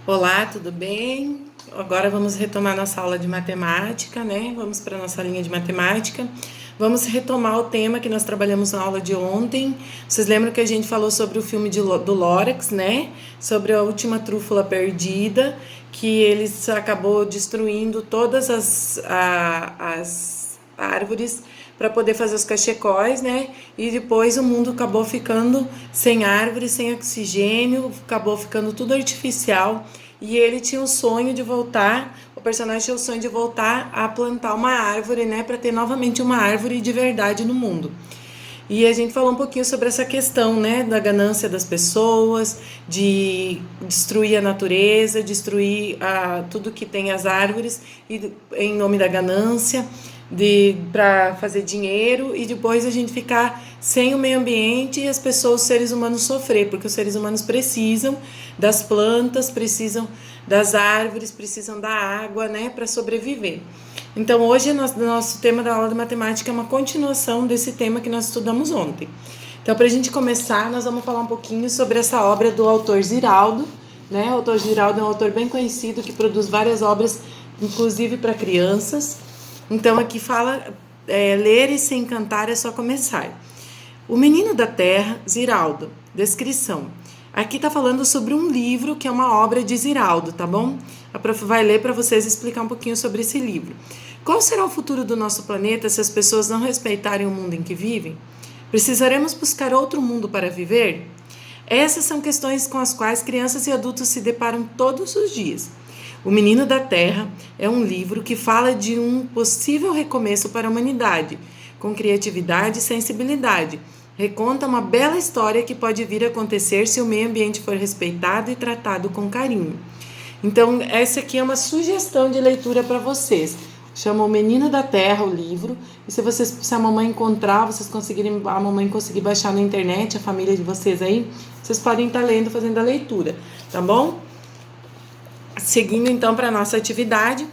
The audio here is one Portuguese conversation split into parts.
Olá, tudo bem? Agora vamos retomar nossa aula de matemática, né? Vamos para a nossa linha de matemática. Vamos retomar o tema que nós trabalhamos na aula de ontem. Vocês lembram que a gente falou sobre o filme do Lorax, né? Sobre a última trúfula perdida, que eles acabou destruindo todas as árvores para poder fazer os cachecóis, né? E depois o mundo acabou ficando sem árvores, sem oxigênio, acabou ficando tudo artificial. E ele tinha o sonho de voltar, o personagem tinha o sonho de voltar a plantar uma árvore, né? Para ter novamente uma árvore de verdade no mundo. E a gente falou um pouquinho sobre essa questão, né, da ganância das pessoas, de destruir a natureza, destruir tudo que tem as árvores em nome da ganância, para fazer dinheiro, e depois a gente ficar sem o meio ambiente e as pessoas, os seres humanos sofrer, porque os seres humanos precisam das plantas, precisam das árvores, precisam da água, né, para sobreviver. Então, hoje, nosso tema da aula de matemática é uma continuação desse tema que nós estudamos ontem. Então, para a gente começar, nós vamos falar um pouquinho sobre essa obra do autor Ziraldo, né? O autor Ziraldo é um autor bem conhecido que produz várias obras, inclusive para crianças. Então, aqui fala, ler e se encantar é só começar. O Menino da Terra, Ziraldo. Descrição. Aqui está falando sobre um livro que é uma obra de Ziraldo, tá bom? A prof vai ler para vocês explicar um pouquinho sobre esse livro. Qual será o futuro do nosso planeta se as pessoas não respeitarem o mundo em que vivem? Precisaremos buscar outro mundo para viver? Essas são questões com as quais crianças e adultos se deparam todos os dias. O Menino da Terra é um livro que fala de um possível recomeço para a humanidade, com criatividade e sensibilidade. Reconta uma bela história que pode vir a acontecer se o meio ambiente for respeitado e tratado com carinho. Então, essa aqui é uma sugestão de leitura para vocês. Chama O Menino da Terra, o livro. E se a mamãe encontrar, a mamãe conseguir baixar na internet, a família de vocês aí, vocês podem estar lendo, fazendo a leitura, tá bom? Seguindo então para a nossa atividade.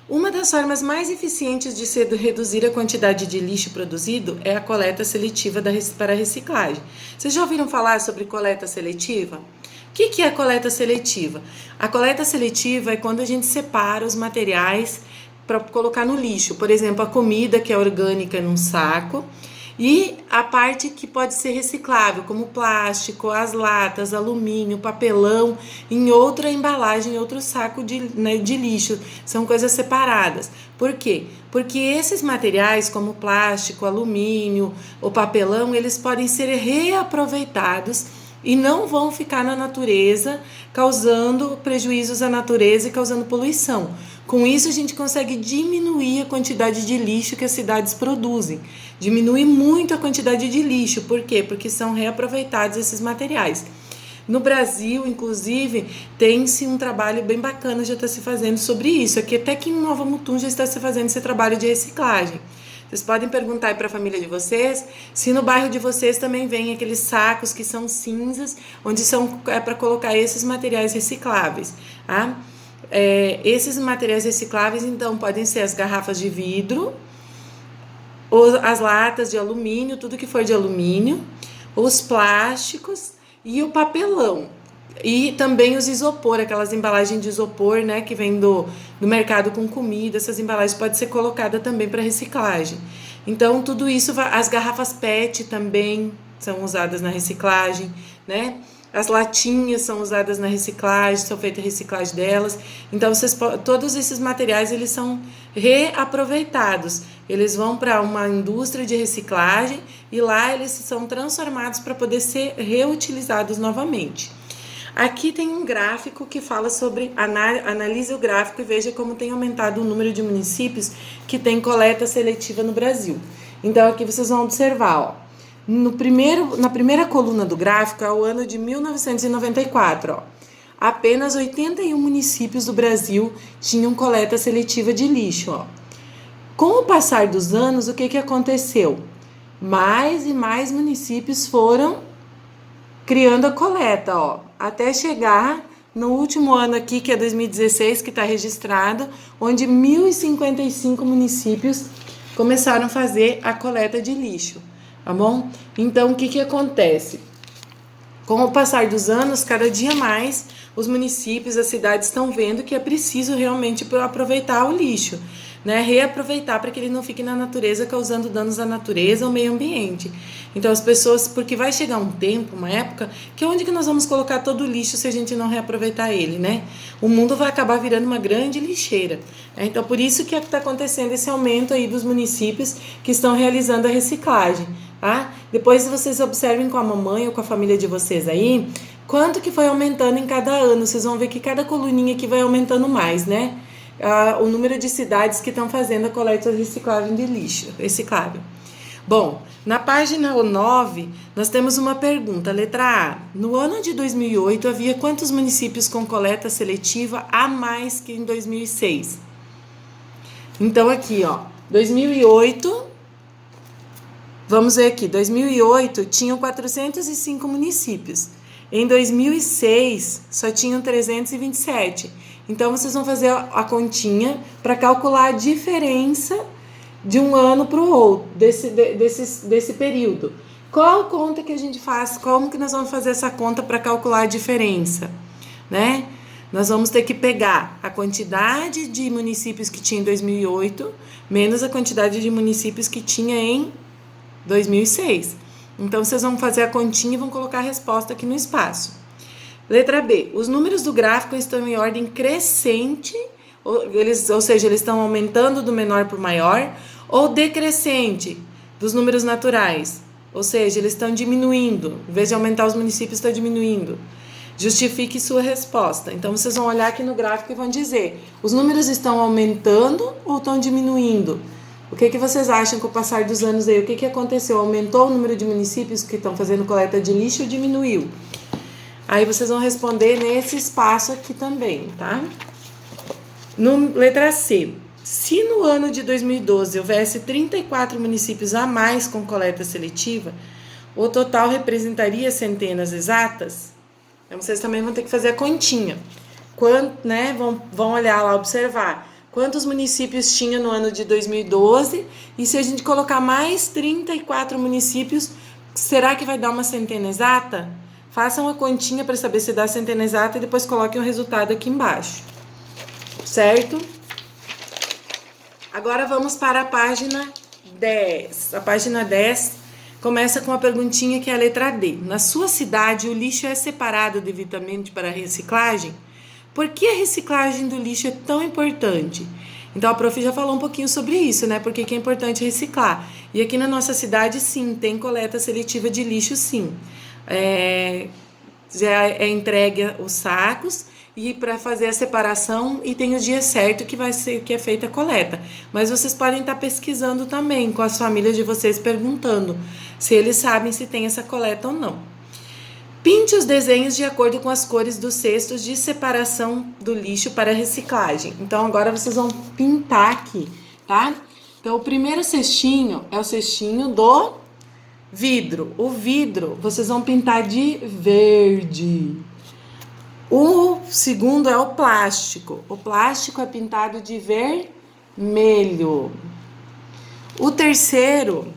Uma das formas mais eficientes de se reduzir a quantidade de lixo produzido é a coleta seletiva para reciclagem. Vocês já ouviram falar sobre coleta seletiva? O que é a coleta seletiva? A coleta seletiva é quando a gente separa os materiais para colocar no lixo. Por exemplo, a comida que é orgânica num saco e a parte que pode ser reciclável, como plástico, as latas, alumínio, papelão, em outra embalagem, em outro saco de lixo. São coisas separadas. Por quê? Porque esses materiais, como plástico, alumínio ou papelão, eles podem ser reaproveitados e não vão ficar na natureza, causando prejuízos à natureza e causando poluição. Com isso, a gente consegue diminuir a quantidade de lixo que as cidades produzem. Diminui muito a quantidade de lixo. Por quê? Porque são reaproveitados esses materiais. No Brasil, inclusive, tem-se um trabalho bem bacana, já está se fazendo sobre isso. Aqui até que em Nova Mutum já está se fazendo esse trabalho de reciclagem. Vocês podem perguntar aí para a família de vocês se no bairro de vocês também vem aqueles sacos que são cinzas, onde é para colocar esses materiais recicláveis. Tá? Esses materiais recicláveis, então, podem ser as garrafas de vidro, ou as latas de alumínio, tudo que for de alumínio, os plásticos e o papelão. E também os isopor, aquelas embalagens de isopor, né, que vem do mercado com comida, essas embalagens podem ser colocadas também para reciclagem. Então, tudo isso, as garrafas PET também são usadas na reciclagem, né? As latinhas são usadas na reciclagem, são feita a reciclagem delas. Então, todos esses materiais, eles são reaproveitados. Eles vão para uma indústria de reciclagem e lá eles são transformados para poder ser reutilizados novamente. Aqui tem um gráfico que fala sobre, analise o gráfico e veja como tem aumentado o número de municípios que tem coleta seletiva no Brasil. Então, aqui vocês vão observar, ó, na primeira coluna do gráfico é o ano de 1994, ó. Apenas 81 municípios do Brasil tinham coleta seletiva de lixo, ó. Com o passar dos anos, o que aconteceu? Mais e mais municípios foram criando a coleta, ó, até chegar no último ano aqui, que é 2016, que está registrado, onde 1.055 municípios começaram a fazer a coleta de lixo, tá bom? Então, o que acontece? Com o passar dos anos, cada dia mais os municípios, as cidades estão vendo que é preciso realmente aproveitar o lixo, né? Reaproveitar para que ele não fique na natureza causando danos à natureza ou ao meio ambiente. Então as pessoas, porque vai chegar um tempo, uma época, que onde que nós vamos colocar todo o lixo se a gente não reaproveitar ele, né? O mundo vai acabar virando uma grande lixeira. Então por isso que está acontecendo esse aumento aí dos municípios que estão realizando a reciclagem. Tá? Depois vocês observem com a mamãe ou com a família de vocês aí, quanto que foi aumentando em cada ano. Vocês vão ver que cada coluninha aqui vai aumentando mais, né? O número de cidades que estão fazendo a coleta e reciclagem de lixo reciclável. Bom, na página 9, nós temos uma pergunta, letra A. No ano de 2008, havia quantos municípios com coleta seletiva a mais que em 2006? Então aqui, ó, 2008... Vamos ver aqui, 2008 tinham 405 municípios, em 2006 só tinham 327. Então vocês vão fazer a continha para calcular a diferença de um ano para o outro, desse período. Qual conta que a gente faz? Como que nós vamos fazer essa conta para calcular a diferença? Né? Nós vamos ter que pegar a quantidade de municípios que tinha em 2008 menos a quantidade de municípios que tinha em 2006. Então, vocês vão fazer a continha e vão colocar a resposta aqui no espaço. Letra B. Os números do gráfico estão em ordem crescente, ou seja, eles estão aumentando do menor para o maior, ou decrescente, dos números naturais. Ou seja, eles estão diminuindo. Em vez de aumentar os municípios, está diminuindo. Justifique sua resposta. Então, vocês vão olhar aqui no gráfico e vão dizer, os números estão aumentando ou estão diminuindo? O que vocês acham com o passar dos anos aí? O que aconteceu? Aumentou o número de municípios que estão fazendo coleta de lixo ou diminuiu? Aí vocês vão responder nesse espaço aqui também, tá? Letra C. Se no ano de 2012 houvesse 34 municípios a mais com coleta seletiva, o total representaria centenas exatas? Então vocês também vão ter que fazer a continha. Né? Vão olhar lá, observar. Quantos municípios tinha no ano de 2012? E se a gente colocar mais 34 municípios, será que vai dar uma centena exata? Façam a continha para saber se dá a centena exata e depois coloquem o resultado aqui embaixo. Certo? Agora vamos para a página 10. A página 10 começa com a perguntinha que é a letra D. Na sua cidade, o lixo é separado devidamente para a reciclagem? Por que a reciclagem do lixo é tão importante? Então, a prof já falou um pouquinho sobre isso, né? Por que é importante reciclar. E aqui na nossa cidade, sim, tem coleta seletiva de lixo, sim. Já é entregue os sacos e para fazer a separação e tem o dia certo que é feita a coleta. Mas vocês podem estar pesquisando também com as famílias de vocês, perguntando se eles sabem se tem essa coleta ou não. Pinte os desenhos de acordo com as cores dos cestos de separação do lixo para reciclagem. Então, agora vocês vão pintar aqui, tá? Então, o primeiro cestinho é o cestinho do vidro. O vidro, vocês vão pintar de verde. O segundo é o plástico. O plástico é pintado de vermelho. O terceiro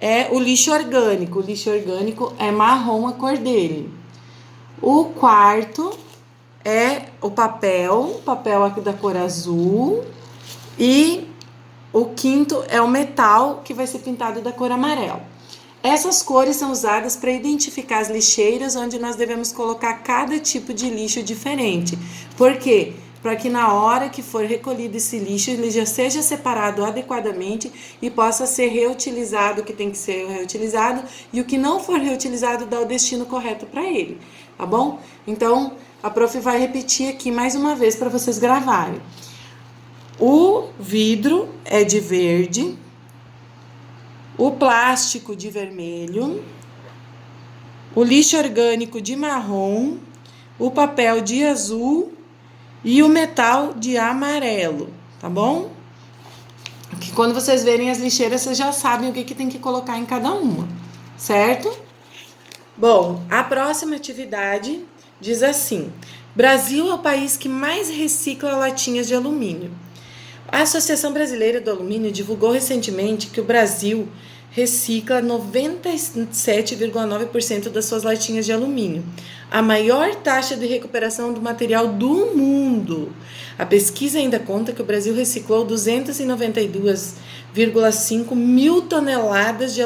é o lixo orgânico. O lixo orgânico é marrom a cor dele. O quarto é o papel aqui da cor azul. E o quinto é o metal, que vai ser pintado da cor amarela. Essas cores são usadas para identificar as lixeiras onde nós devemos colocar cada tipo de lixo diferente. Por quê? Para que na hora que for recolhido esse lixo, ele já seja separado adequadamente e possa ser reutilizado, o que tem que ser reutilizado, e o que não for reutilizado dá o destino correto para ele, tá bom? Então, a prof vai repetir aqui mais uma vez para vocês gravarem. O vidro é de verde, o plástico de vermelho, o lixo orgânico de marrom, o papel de azul e o metal de amarelo, tá bom? Que quando vocês verem as lixeiras, vocês já sabem o que tem que colocar em cada uma, certo? Bom, a próxima atividade diz assim: Brasil é o país que mais recicla latinhas de alumínio. A Associação Brasileira do Alumínio divulgou recentemente que o Brasil recicla 97,9% das suas latinhas de alumínio, a maior taxa de recuperação do material do mundo. A pesquisa ainda conta que o Brasil reciclou 292,5 mil toneladas de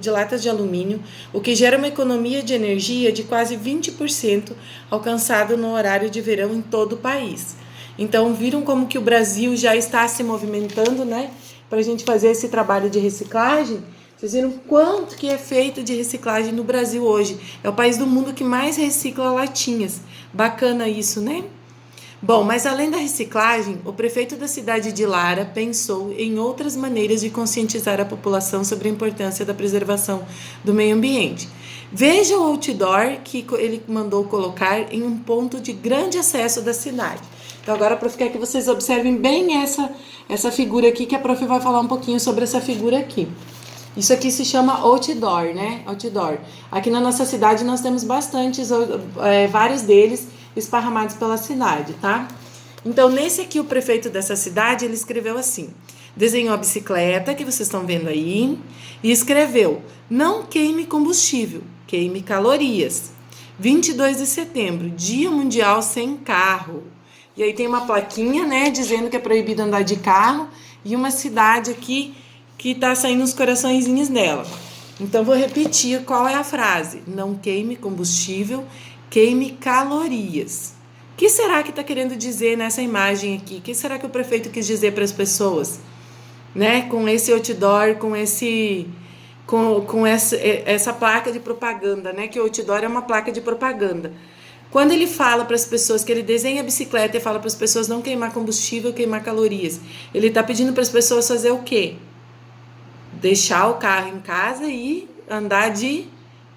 latas de alumínio, o que gera uma economia de energia de quase 20%, alcançado no horário de verão em todo o país. Então, viram como que o Brasil já está se movimentando, né, para a gente fazer esse trabalho de reciclagem? Vocês viram quanto que é feito de reciclagem no Brasil hoje? É o país do mundo que mais recicla latinhas. Bacana isso, né? Bom, mas além da reciclagem, o prefeito da cidade de Lara pensou em outras maneiras de conscientizar a população sobre a importância da preservação do meio ambiente. Veja o outdoor que ele mandou colocar em um ponto de grande acesso da cidade. Então agora, prof, quer que vocês observem bem essa figura aqui, que a prof vai falar um pouquinho sobre essa figura aqui. Isso aqui se chama outdoor, né? Outdoor. Aqui na nossa cidade nós temos vários deles esparramados pela cidade, tá? Então, nesse aqui, o prefeito dessa cidade, ele escreveu assim, desenhou a bicicleta, que vocês estão vendo aí, e escreveu, não queime combustível, queime calorias. 22 de setembro, Dia Mundial Sem Carro. E aí tem uma plaquinha, né, dizendo que é proibido andar de carro, e uma cidade aqui que tá saindo uns coraçõezinhos dela. Então, vou repetir qual é a frase. Não queime combustível, queime calorias. O que será que está querendo dizer nessa imagem aqui? O que será que o prefeito quis dizer para as pessoas? Né? Com esse outdoor, com essa placa de propaganda, né? Que o outdoor é uma placa de propaganda. Quando ele fala para as pessoas, que ele desenha a bicicleta e fala para as pessoas não queimar combustível, queimar calorias, ele está pedindo para as pessoas fazer o quê? Deixar o carro em casa e andar de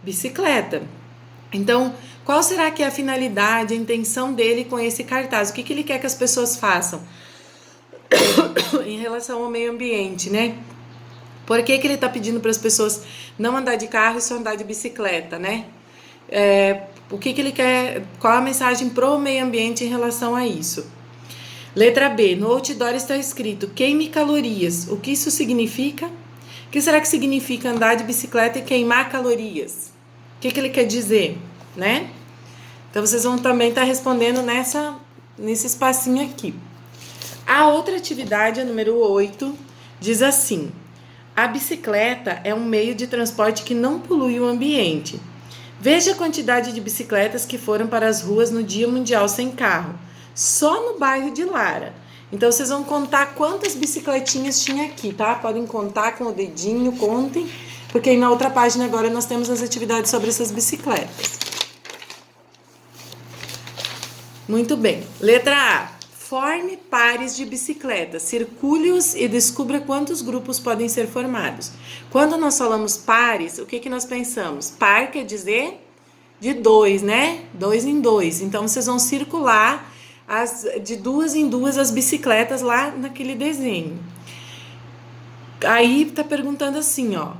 bicicleta. Então, qual será que é a finalidade, a intenção dele com esse cartaz? O que ele quer que as pessoas façam em relação ao meio ambiente, né? Por que ele está pedindo para as pessoas não andar de carro e só andar de bicicleta, né? O que ele quer, qual a mensagem pro meio ambiente em relação a isso? Letra B, no outdoor está escrito queime calorias. O que isso significa? O que será que significa andar de bicicleta e queimar calorias? O que ele quer dizer, né? Então, vocês vão também estar respondendo nesse espacinho aqui. A outra atividade, a número 8, diz assim, a bicicleta é um meio de transporte que não polui o ambiente. Veja a quantidade de bicicletas que foram para as ruas no Dia Mundial Sem Carro, só no bairro de Lara. Então, vocês vão contar quantas bicicletinhas tinha aqui, tá? Podem contar com o dedinho, contem, porque aí na outra página agora nós temos as atividades sobre essas bicicletas. Muito bem. Letra A. Forme pares de bicicletas, circule-os e descubra quantos grupos podem ser formados. Quando nós falamos pares, o que nós pensamos? Par quer dizer de 2, né? 2 em 2. Então, vocês vão circular de 2 em 2 as bicicletas lá naquele desenho. Aí tá perguntando assim, ó.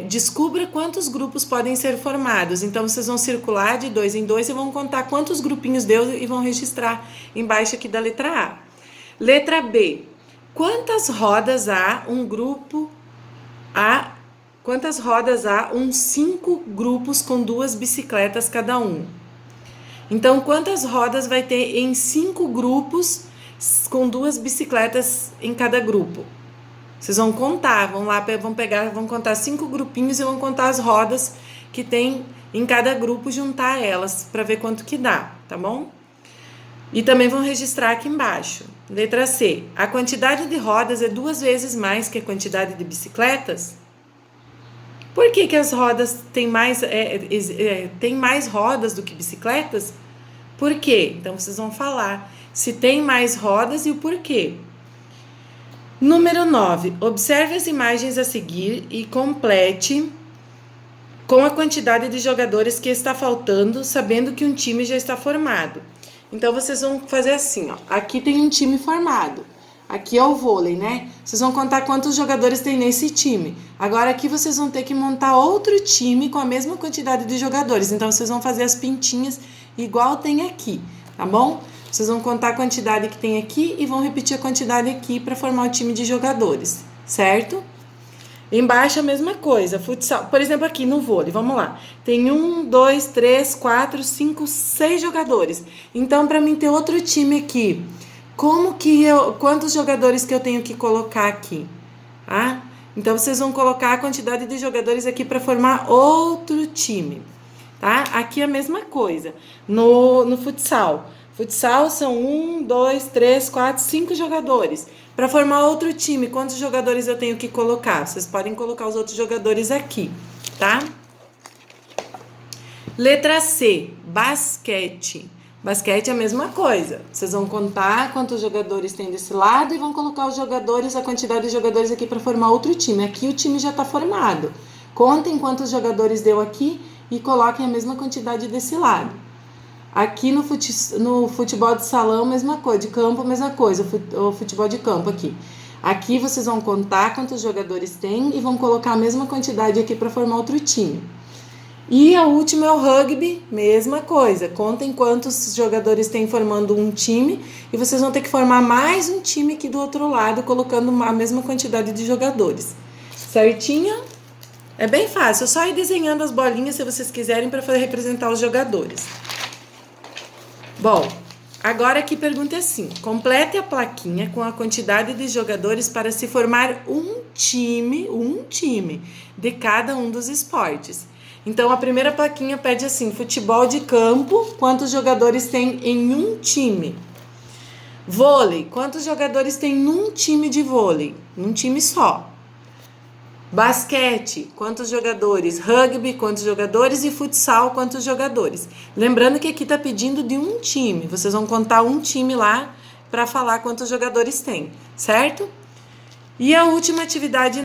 Descubra quantos grupos podem ser formados. Então, vocês vão circular de 2 em 2 e vão contar quantos grupinhos deu e vão registrar embaixo aqui da letra A. Letra B. Quantas rodas há quantas rodas há 5 grupos com 2 bicicletas cada um? Então, quantas rodas vai ter em 5 grupos com 2 bicicletas em cada grupo? Vocês vão contar, vão contar 5 grupinhos e vão contar as rodas que tem em cada grupo, juntar elas para ver quanto que dá, tá bom? E também vão registrar aqui embaixo. Letra C. A quantidade de rodas é 2 vezes mais que a quantidade de bicicletas? Por que as rodas têm mais rodas do que bicicletas? Por quê? Então, vocês vão falar se tem mais rodas e o porquê. Número 9. Observe as imagens a seguir e complete com a quantidade de jogadores que está faltando, sabendo que um time já está formado. Então, vocês vão fazer assim, ó. Aqui tem um time formado. Aqui é o vôlei, né? Vocês vão contar quantos jogadores tem nesse time. Agora, aqui vocês vão ter que montar outro time com a mesma quantidade de jogadores. Então, vocês vão fazer as pintinhas igual tem aqui, tá bom? Vocês vão contar a quantidade que tem aqui e vão repetir a quantidade aqui para formar o time de jogadores, certo? Embaixo a mesma coisa, futsal. Por exemplo, aqui no vôlei, vamos lá. Tem 1, 2, 3, 4, 5, 6 jogadores. Então, para mim ter outro time aqui, quantos jogadores que eu tenho que colocar aqui? Ah? Então, vocês vão colocar a quantidade de jogadores aqui para formar outro time. Tá? Aqui a mesma coisa. No futsal. Futsal são 1, 2, 3, 4, 5 jogadores. Para formar outro time, quantos jogadores eu tenho que colocar? Vocês podem colocar os outros jogadores aqui, tá? Letra C, basquete. Basquete é a mesma coisa. Vocês vão contar quantos jogadores tem desse lado e vão colocar os jogadores, a quantidade de jogadores aqui para formar outro time. Aqui o time já está formado. Contem quantos jogadores deu aqui e coloquem a mesma quantidade desse lado. Aqui no futebol de salão, mesma coisa. De campo, mesma coisa. O futebol de campo aqui. Aqui vocês vão contar quantos jogadores tem e vão colocar a mesma quantidade aqui para formar outro time. E a última é o rugby, mesma coisa. Contem quantos jogadores tem formando um time e vocês vão ter que formar mais um time aqui do outro lado, colocando a mesma quantidade de jogadores. Certinho? É bem fácil, é só ir desenhando as bolinhas se vocês quiserem para representar os jogadores. Bom, agora aqui pergunta assim: complete a plaquinha com a quantidade de jogadores para se formar um time de cada um dos esportes. Então, a primeira plaquinha pede assim: futebol de campo, quantos jogadores tem em um time? Vôlei, quantos jogadores tem num time de vôlei? Num time só. Basquete, quantos jogadores? Rugby, quantos jogadores? E futsal, quantos jogadores? Lembrando que aqui está pedindo de um time. Vocês vão contar um time lá para falar quantos jogadores tem, certo? E a última atividade